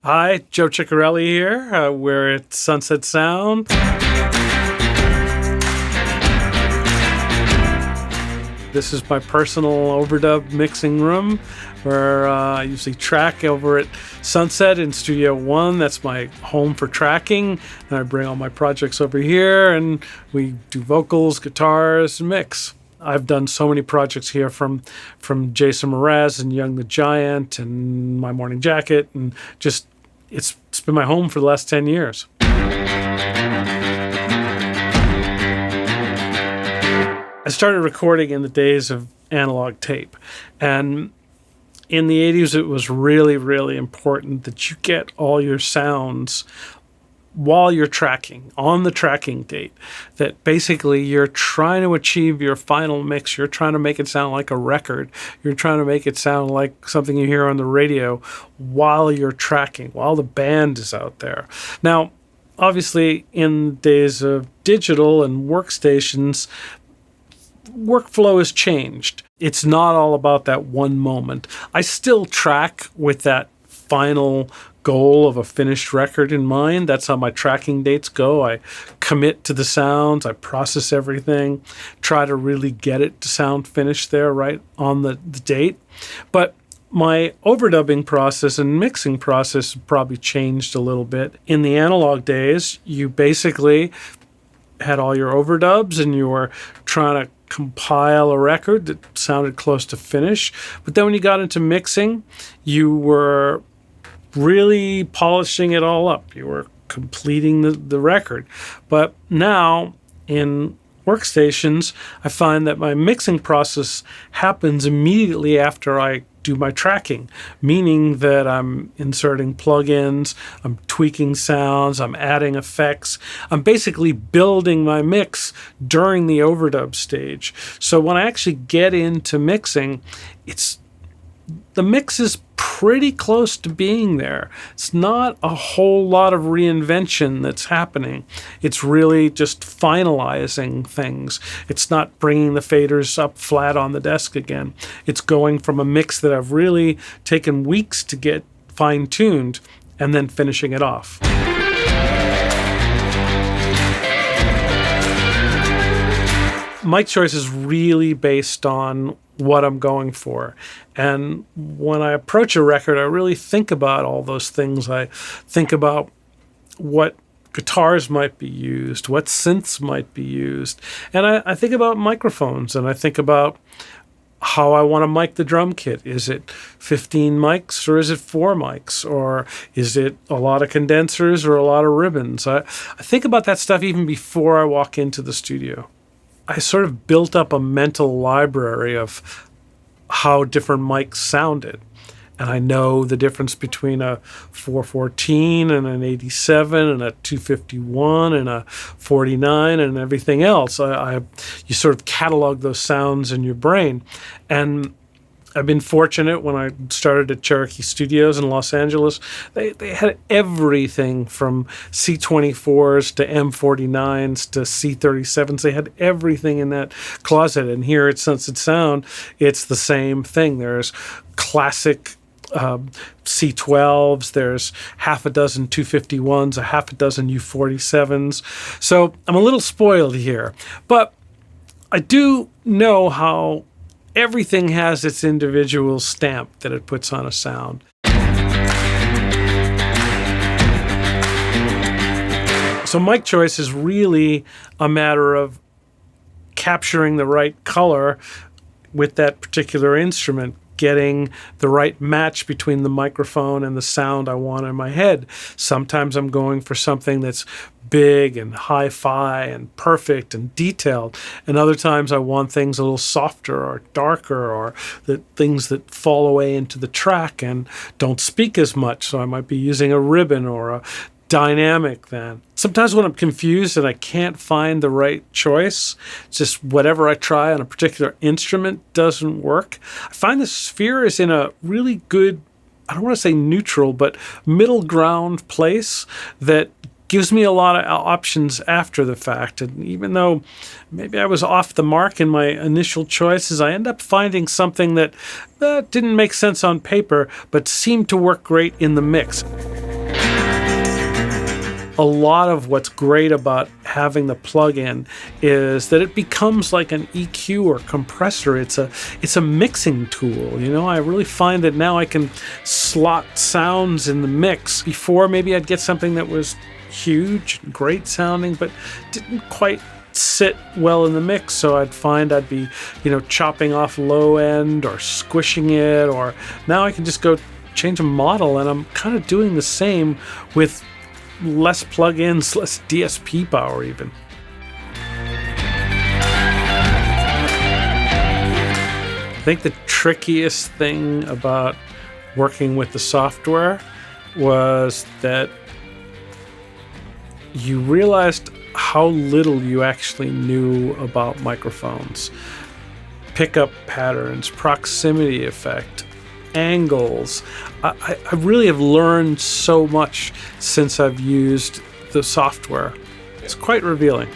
Hi, Joe Chiccarelli here. We're at Sunset Sound. This is my personal overdub mixing room where I usually track over at Sunset in Studio One. That's my home for tracking. And I bring all my projects over here and we do vocals, guitars, and mix. I've done so many projects here from Jason Mraz and Young the Giant and My Morning Jacket, and just it's been my home for the last 10 years. I started recording in the days of analog tape, and in the 80s it was really, really important that you get all your sounds while you're tracking, on the tracking date, that basically you're trying to achieve your final mix. You're trying to make it sound like a record. You're trying to make it sound like something you hear on the radio while you're tracking, while the band is out there. Now, obviously, in days of digital and workstations, workflow has changed. It's not all about that one moment. I still track with that final goal of a finished record in mind. That's how my tracking dates go. I commit to the sounds, I process everything, try to really get it to sound finished there right on the date. But my overdubbing process and mixing process probably changed a little bit. In the analog days, you basically had all your overdubs and you were trying to compile a record that sounded close to finish. But then when you got into mixing, you were really polishing it all up. You were completing the record. But now in workstations, I find that my mixing process happens immediately after I do my tracking, meaning that I'm inserting plugins, I'm tweaking sounds, I'm adding effects. I'm basically building my mix during the overdub stage. So when I actually get into mixing, the mix is pretty close to being there. It's not a whole lot of reinvention that's happening. It's really just finalizing things. It's not bringing the faders up flat on the desk again. It's going from a mix that I've really taken weeks to get fine-tuned and then finishing it off. My choice is really based on what I'm going for. And when I approach a record, I really think about all those things. I think about what guitars might be used, what synths might be used. And I think about microphones, and I think about how I want to mic the drum kit. Is it 15 mics or is it 4 mics? Or is it a lot of condensers or a lot of ribbons? I think about that stuff even before I walk into the studio. I sort of built up a mental library of how different mics sounded. And I know the difference between a 414 and an 87 and a 251 and a 49 and everything else. You sort of catalog those sounds in your brain. And I've been fortunate when I started at Cherokee Studios in Los Angeles. They had everything from C24s to M49s to C37s. They had everything in that closet. And here at Sunset Sound, it's the same thing. There's classic C12s, there's half a dozen 251s, a half a dozen U47s. So I'm a little spoiled here. But I do know how everything has its individual stamp that it puts on a sound. So mic choice is really a matter of capturing the right color with that particular instrument, getting the right match between the microphone and the sound I want in my head. Sometimes I'm going for something that's big and hi-fi and perfect and detailed, and other times I want things a little softer or darker, or the things that fall away into the track and don't speak as much. So I might be using a ribbon or a dynamic then. Sometimes when I'm confused and I can't find the right choice, it's just whatever I try on a particular instrument doesn't work. I find the Sphere is in a really good, I don't want to say neutral, but middle ground place that gives me a lot of options after the fact. And even though maybe I was off the mark in my initial choices, I end up finding something that didn't make sense on paper, but seemed to work great in the mix. a lot of what's great about having the plug-in is that it becomes like an EQ or compressor. It's a mixing tool. You know, I really find that now I can slot sounds in the mix. Before, maybe I'd get something that was huge, great sounding, but didn't quite sit well in the mix, so I'd find I'd be, chopping off low end or squishing it, or now I can just go change a model, and I'm kind of doing the same with less plugins, less DSP power even. I think the trickiest thing about working with the software was that you realized how little you actually knew about microphones. Pickup patterns, proximity effect, angles. I really have learned so much since I've used the software. It's quite revealing.